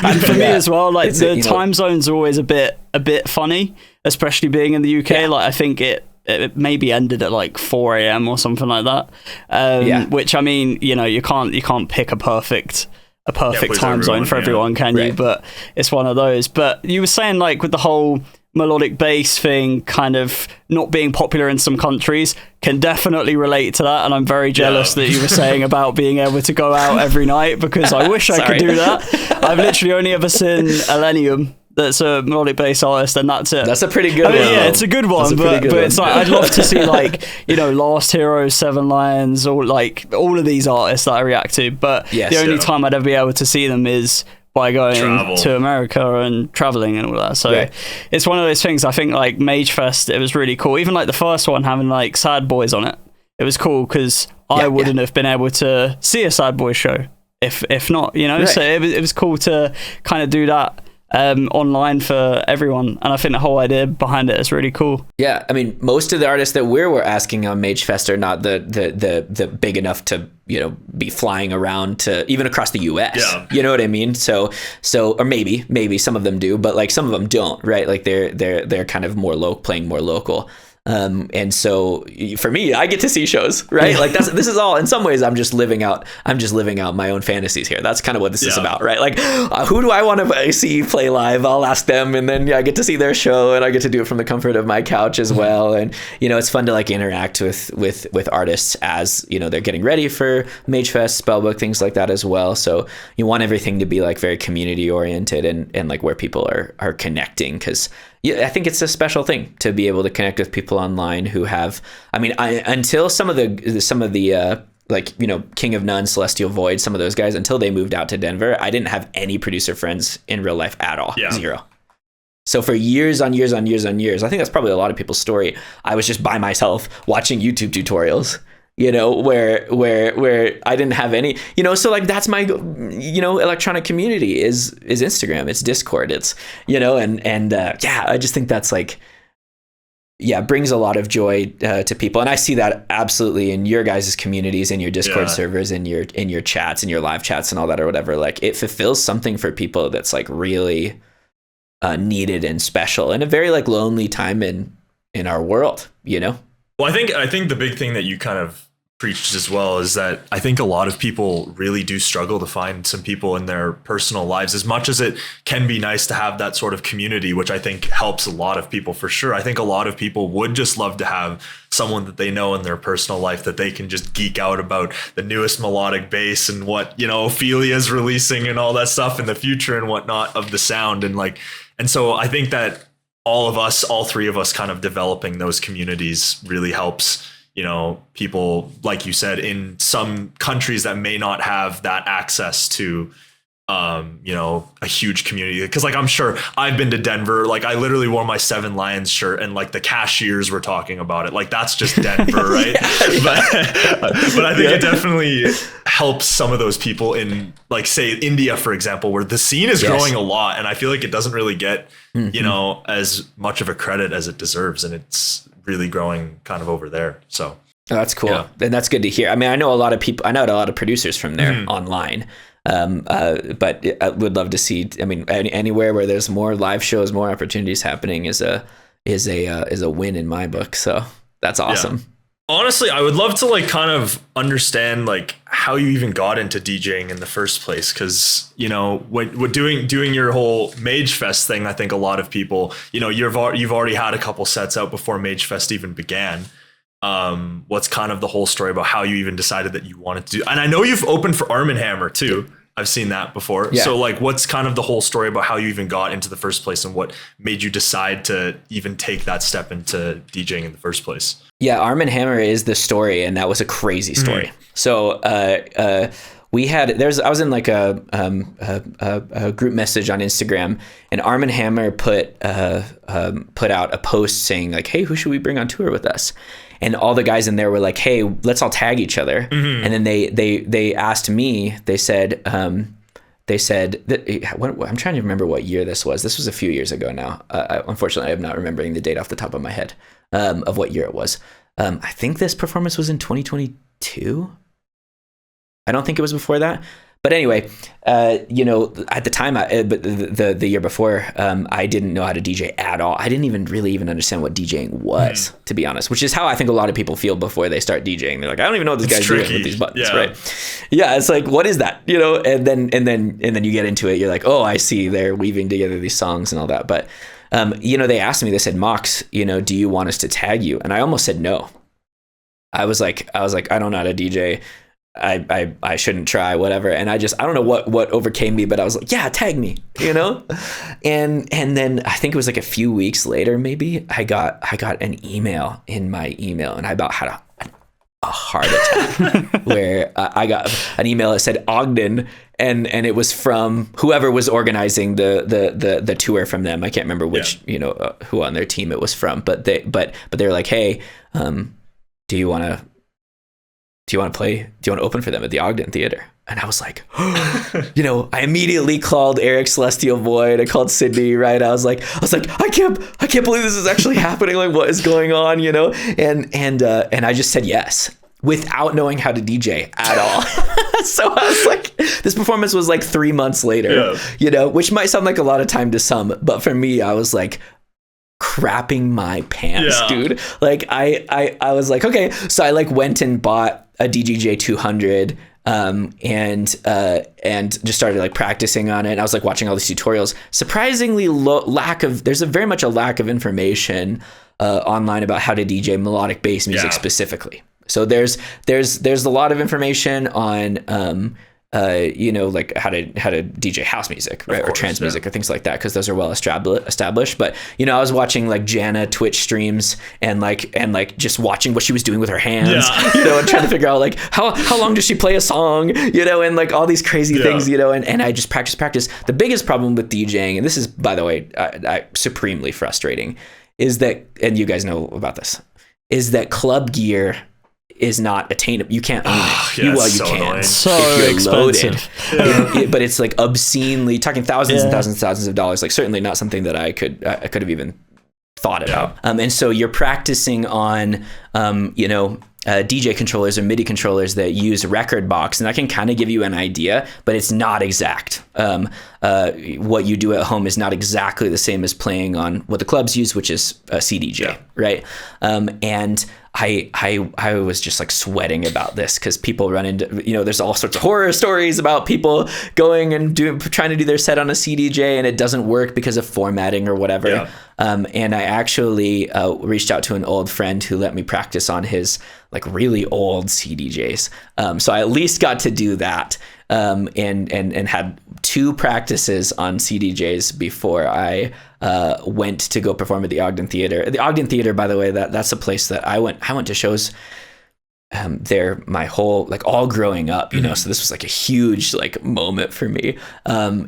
and for me as well, like the time zones are always a bit funny, especially being in the UK. Like I think it it maybe ended at like 4 a.m. or something like that. Which, I mean, you know, you can't pick a perfect time zone for everyone, can you? But it's one of those. But you were saying, like, with the whole melodic bass thing kind of not being popular in some countries, can definitely relate to that, and I'm very jealous that you were saying about being able to go out every night, because I wish I could do that. I've literally only ever seen Illenium, that's a melodic bass artist, and that's it. That's a pretty good one. Yeah, it's a good one, but it's like, I'd love to see, like, you know, Last Hero, Seven Lions, or like all of these artists that I react to, but the only time I'd ever be able to see them is by going to America and traveling and all that. So it's one of those things. I think, like, Magefest, it was really cool. Even like the first one having like Sad Boys on it, it was cool because I wouldn't have been able to see a Sad Boys show if not, you know. So it was cool to kind of do that online for everyone, and I think the whole idea behind it is really cool. Yeah, I mean, most of the artists that we're asking on Magefest are not the big enough to, you know, be flying around to even across the US. Yeah. You know what I mean? So or maybe some of them do, but like some of them don't, right? Like they're kind of playing more local. And so for me, I get to see shows, right? Like this is all, in some ways, I'm just living out my own fantasies here. That's kind of what this is about, right? Like, who do I want to see play live? I'll ask them, and then I get to see their show, and I get to do it from the comfort of my couch as well. And, you know, it's fun to like interact with artists as, you know, they're getting ready for Magefest, Spellbook, things like that as well. So you want everything to be like very community oriented and like where people are connecting, because I think it's a special thing to be able to connect with people online who have, I mean, until some of the like, you know, King of None, Celestial Void, some of those guys, until they moved out to Denver, I didn't have any producer friends in real life at all. Zero. So for years on years, I think that's probably a lot of people's story. I was just by myself watching YouTube tutorials, you know, where I didn't have any, you know, so like that's my, you know, electronic community is Instagram, it's Discord, it's, you know, and I just think that's like, brings a lot of joy to people. And I see that absolutely in your guys' communities, in your Discord servers, in your chats, in your live chats and all that or whatever. Like, it fulfills something for people that's like really needed and special in a very like lonely time in our world, you know? Well, I think the big thing that you kind of preached as well is that I think a lot of people really do struggle to find some people in their personal lives. As much as it can be nice to have that sort of community, which I think helps a lot of people for sure. I think a lot of people would just love to have someone that they know in their personal life that they can just geek out about the newest melodic bass and what, you know, Ophelia's releasing and all that stuff in the future and whatnot of the sound. And so I think that all three of us kind of developing those communities really helps, you know, people, like you said, in some countries that may not have that access to, you know, a huge community. Because like, I'm sure I've been to Denver, like I literally wore my Seven Lions shirt and like the cashiers were talking about it. Like, that's just Denver, right? But I think it definitely helps some of those people in, like, say India, for example, where the scene is growing a lot. And I feel like it doesn't really get, you know, as much of a credit as it deserves. And it's really growing kind of over there. So that's cool. And that's good to hear. I mean, I know a lot of producers from there online. But I would love to see, I mean, anywhere where there's more live shows, more opportunities happening is a win in my book. So that's awesome. Yeah. Honestly, I would love to like kind of understand like how you even got into DJing in the first place. Cause, you know, when doing your whole Magefest thing, I think a lot of people, you know, you've already had a couple sets out before Magefest even began. What's kind of the whole story about how you even decided that you wanted to do, and I know you've opened for ARMNHMR too. I've seen that before. Yeah. So like, what's kind of the whole story about how you even got into the first place and what made you decide to even take that step into DJing in the first place? Yeah, ARMNHMR is the story, and that was a crazy story. So I was in like a group message on Instagram, and ARMNHMR put out a post saying like, hey, who should we bring on tour with us? And all the guys in there were like, hey, let's all tag each other. Mm-hmm. And then they asked me, they said, I'm trying to remember what year this was. This was a few years ago now. Unfortunately, I'm not remembering the date off the top of my head of what year it was. I think this performance was in 2022. I don't think it was before that. But anyway, at the time, but the year before, I didn't know how to DJ at all. I didn't even understand what DJing was, to be honest, which is how I think a lot of people feel before they start DJing. They're like, I don't even know what this guy's doing with these buttons, right? Yeah, it's like, what is that? And then you get into it. You're like, oh, I see. They're weaving together these songs and all that. But they asked me. They said, Mox, do you want us to tag you? And I almost said no. I was like, I don't know how to DJ. I shouldn't try, whatever. And I don't know what overcame me, but I was like, yeah, tag me, and then I think it was like a few weeks later, maybe I got an email in my email, and I about had a heart attack where I got an email that said Ogden, and it was from whoever was organizing the tour from them. I can't remember which, who on their team it was from, but they were like, hey, do you want to play? Do you want to open for them at the Ogden Theater? And I was like, I immediately called Eric Celestial Void. I called Sydney, right? I was like, I can't believe this is actually happening. Like, what is going on? And I just said yes without knowing how to DJ at all. So I was like, this performance was like 3 months later, which might sound like a lot of time to some, but for me, I was like, crapping my pants, dude. Like I was like, okay. So I like went and bought a DJJ 200 and just started like practicing on it. And I was like watching all these tutorials. Surprisingly there's very much a lack of information online about how to DJ melodic bass music specifically. So there's a lot of information on like how to DJ house music, right? Or trance music or things like that, because those are well established. But I was watching like Jana Twitch streams and just watching what she was doing with her hands, and trying to figure out like how long does she play a song, and like all these crazy things, and I just practice. The biggest problem with DJing, and this is, by the way, supremely frustrating, is that, and you guys know about this, is that club gear is not attainable. You can't own it. You can. Annoying. So expensive. But it's like obscenely, talking thousands and thousands of dollars. Like certainly not something that I could have even thought about. And so you're practicing on, DJ controllers or MIDI controllers that use Rekordbox, and that can kind of give you an idea, but it's not exact. What you do at home is not exactly the same as playing on what the clubs use, which is a CDJ, right? And I was just like sweating about this because people run into, there's all sorts of horror stories about people going and trying to do their set on a CDJ and it doesn't work because of formatting or whatever. And I actually reached out to an old friend who let me practice on his like really old CDJs. So I at least got to do that. And had 2 practices on CDJs before I went to go perform at the Ogden Theater. The Ogden Theater, by the way, that's a place that I went to shows there my whole, like, all growing up, so this was like a huge like moment for me. So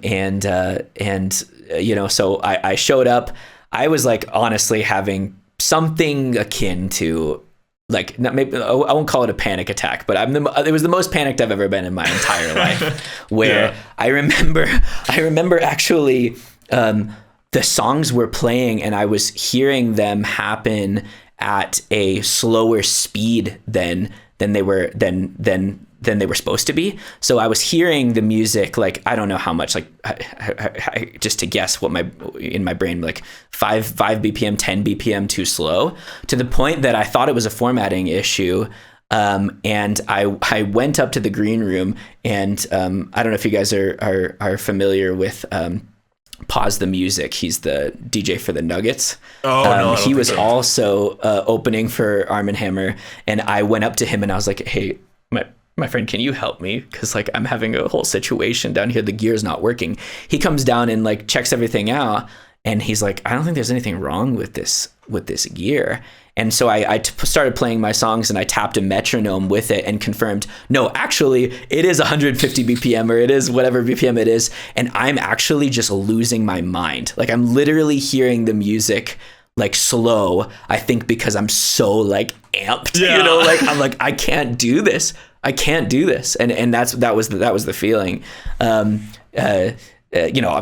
I showed up. I was like honestly having something akin to, like, not, maybe I won't call it a panic attack, but it was the most panicked I've ever been in my entire life. Where I remember actually the songs were playing and I was hearing them happen at a slower speed than they were supposed to be. So I was hearing the music, like, I don't know how much, like, I, just to guess what in my brain, like 5 BPM, 10 BPM too slow, to the point that I thought it was a formatting issue. And I went up to the green room and I don't know if you guys are familiar with Pause the Music. He's the DJ for the Nuggets. He was also opening for ARMNHMR, and I went up to him and I was like, hey, my friend, can you help me? Because like I'm having a whole situation down here. The gear's not working. He comes down and like checks everything out, and he's like, I don't think there's anything wrong with this gear. And so I started playing my songs and I tapped a metronome with it and confirmed, no, actually it is 150 BPM or it is whatever BPM it is. And I'm actually just losing my mind. Like I'm literally hearing the music like slow, I think because I'm so like amped, like I'm like, I can't do this. And that was the feeling.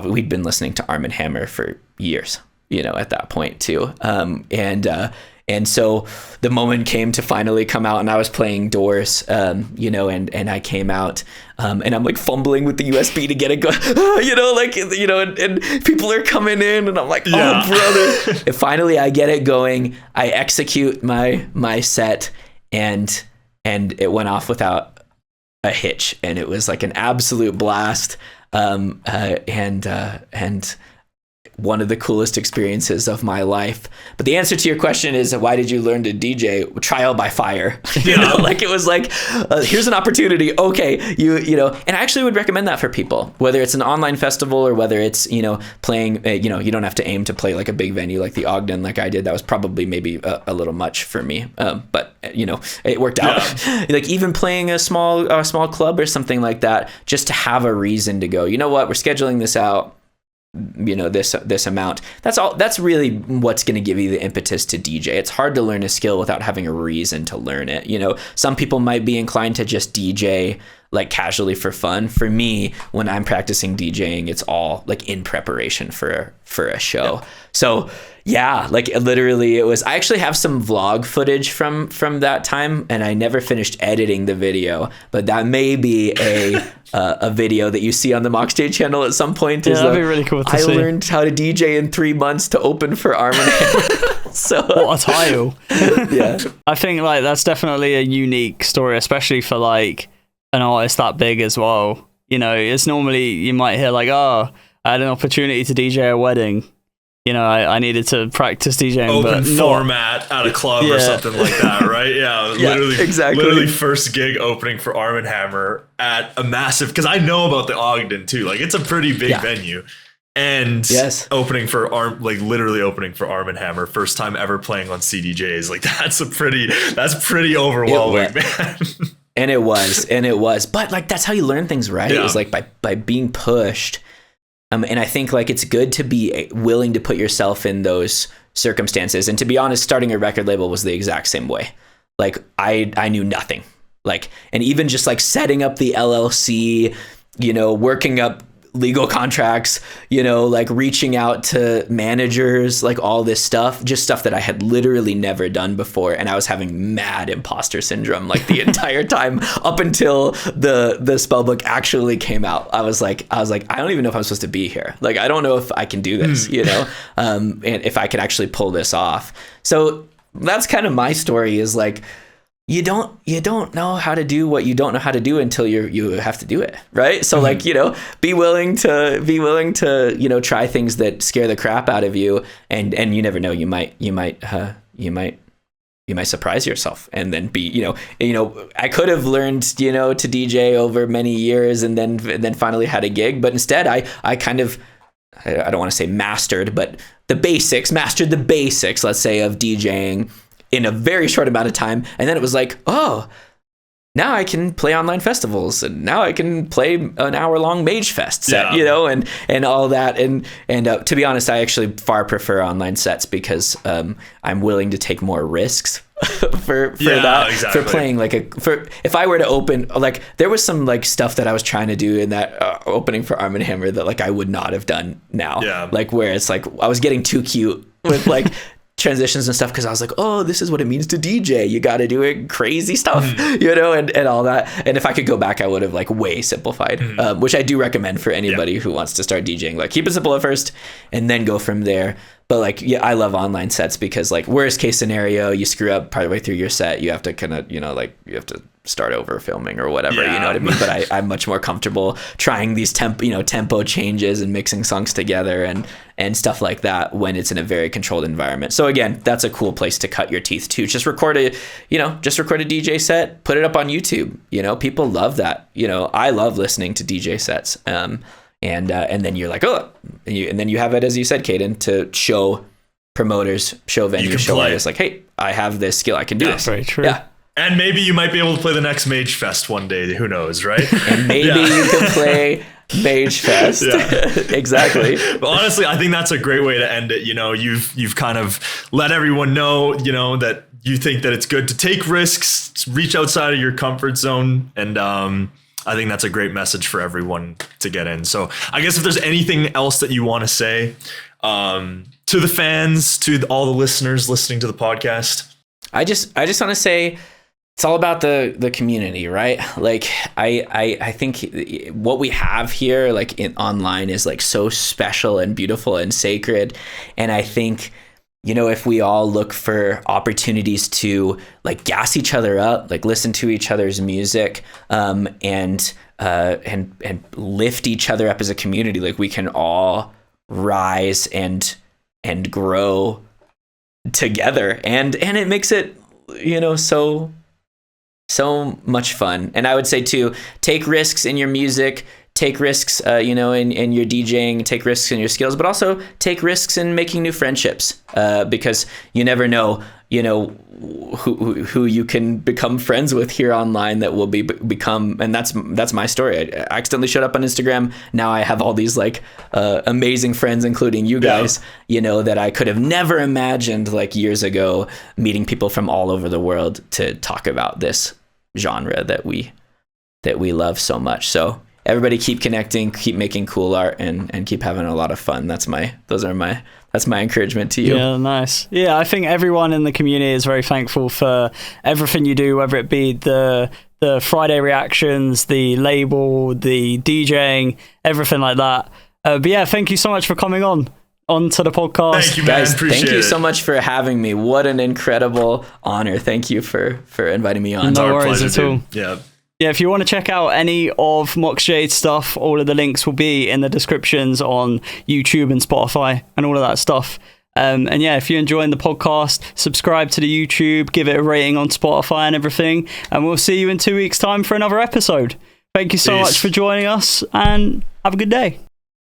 We'd been listening to ARMNHMR for years, at that point too. And so the moment came to finally come out, and I was playing Doors, you know, and I came out, and I'm like fumbling with the USB to get it going, you know, like, you know, and people are coming in, and I'm like, oh, brother. And finally I get it going. I execute my set, and it went off without a hitch, and it was like an absolute blast. And one of the coolest experiences of my life. But the answer to your question is, why did you learn to DJ? Trial by fire. You know, like it was like, here's an opportunity. Okay, you know, and I actually would recommend that for people, whether it's an online festival or whether it's, you know, playing, you know, you don't have to aim to play like a big venue like the Ogden, like I did. That was probably maybe a little much for me, but you know, it worked out. Like even playing a small club or something like that, just to have a reason to go, you know what, we're scheduling this out, you know, this amount. That's really what's going to give you the impetus to DJ. It's hard to learn a skill without having a reason to learn it. You know, some people might be inclined to just DJ like casually for fun. For me, when I'm practicing DJing, it's all like in preparation for a show. Yep. So yeah, like literally it was, I actually have some vlog footage from that time, and I never finished editing the video, but that may be a video that you see on the Mox Jade channel at some point. Yeah, that'd be really cool to see. I learned how to DJ in 3 months to open for ARMNHMR. So what a title. Yeah. I think like that's definitely a unique story, especially for like an artist that big as well. You know, it's normally you might hear like, oh, I had an opportunity to DJ a wedding. You know, I needed to practice DJing. Open but format at a club or something like that, right? Yeah, literally first gig opening for ARMNHMR at a massive, because I know about the Ogden too. Like it's a pretty big venue. And opening for literally opening for ARMNHMR, first time ever playing on CDJs. Like that's pretty overwhelming, man. And it was. But like that's how you learn things, right? Yeah. It was like by being pushed. And I think like it's good to be willing to put yourself in those circumstances. And to be honest, starting a record label was the exact same way. Like I knew nothing. Like, and even just like setting up the LLC, you know, working up legal contracts, you know, like reaching out to managers, like all this stuff, just stuff that I had literally never done before. And I was having mad imposter syndrome like the entire time up until the spellbook actually came out. I was like, I don't even know if I'm supposed to be here. Like, I don't know if I can do this, you know, and if I could actually pull this off. So that's kind of my story, is like, you don't know how to do what you don't know how to do until you have to do it, right? So like, you know, be willing to, you know, try things that scare the crap out of you, and you never know, you might surprise yourself, and then be, you know, I could have learned, you know, to DJ over many years and then finally had a gig, but instead I kind of, I don't want to say mastered, but mastered the basics, let's say, of DJing in a very short amount of time. And then it was like, oh, now I can play online festivals, and now I can play an hour-long Magefest set, you know, and all that. And to be honest, I actually far prefer online sets, because I'm willing to take more risks for that. Exactly. For playing if I were to open, like there was some like stuff that I was trying to do in that opening for ARMNHMR that like I would not have done now. Yeah. Like where it's like I was getting too cute with like transitions and stuff, because I was like, oh, this is what it means to DJ. You got to do it crazy stuff, you know, and all that. And if I could go back, I would have like way simplified, which I do recommend for anybody who wants to start DJing. Like keep it simple at first and then go from there. But like, yeah, I love online sets, because like worst case scenario, you screw up partway through your set, you have to kind of, you know, like you have to start over filming or whatever, you know what I mean? But I'm much more comfortable trying these tempo changes and mixing songs together and stuff like that when it's in a very controlled environment. So again, that's a cool place to cut your teeth too. Just record a DJ set, put it up on YouTube. You know, people love that. You know, I love listening to DJ sets. And then you're like, oh, and then you have it, as you said, Caden, to show promoters, show venues, show artists, like, hey, I have this skill, I can do this. Very true. Yeah. And maybe you might be able to play the next Magefest one day. Who knows, right? And maybe you can play Magefest. Yeah. Exactly. But honestly, I think that's a great way to end it. You know, you've kind of let everyone know, you know, that you think that it's good to take risks, reach outside of your comfort zone, and I think that's a great message for everyone to get in. So I guess if there's anything else that you want to say, to the fans, to all the listeners listening to the podcast? I just want to say it's all about the community, right? Like I think what we have here, like online, is like so special and beautiful and sacred. And I think, you know, if we all look for opportunities to like gas each other up, like listen to each other's music, and lift each other up as a community, like we can all rise and grow together, and it makes it, you know, so much fun. And I would say too, take risks in your music, take risks, you know, in your DJing, take risks in your skills, but also take risks in making new friendships, because you never know, you know, who you can become friends with here online that will become, and that's my story. I accidentally showed up on Instagram. Now I have all these like amazing friends, including you guys, you know, that I could have never imagined like years ago, meeting people from all over the world to talk about this genre that we love so much. So everybody keep connecting, keep making cool art, and keep having a lot of fun. That's my encouragement to you. Yeah, nice. Yeah, I think everyone in the community is very thankful for everything you do, whether it be the Friday reactions, the label, the DJing, everything like that. But yeah, thank you so much for coming onto the podcast. Thank you, man. Guys, Appreciate thank you it. so much for having me. What an incredible honor. Thank you for inviting me on. No Our worries pleasure, at all. dude. Yeah. Yeah, if you want to check out any of Mox Jade stuff, all of the links will be in the descriptions on YouTube and Spotify and all of that stuff. And yeah, if you're enjoying the podcast, subscribe to the YouTube, give it a rating on Spotify and everything. And we'll see you in 2 weeks' time for another episode. Thank you so much for joining us, and have a good day.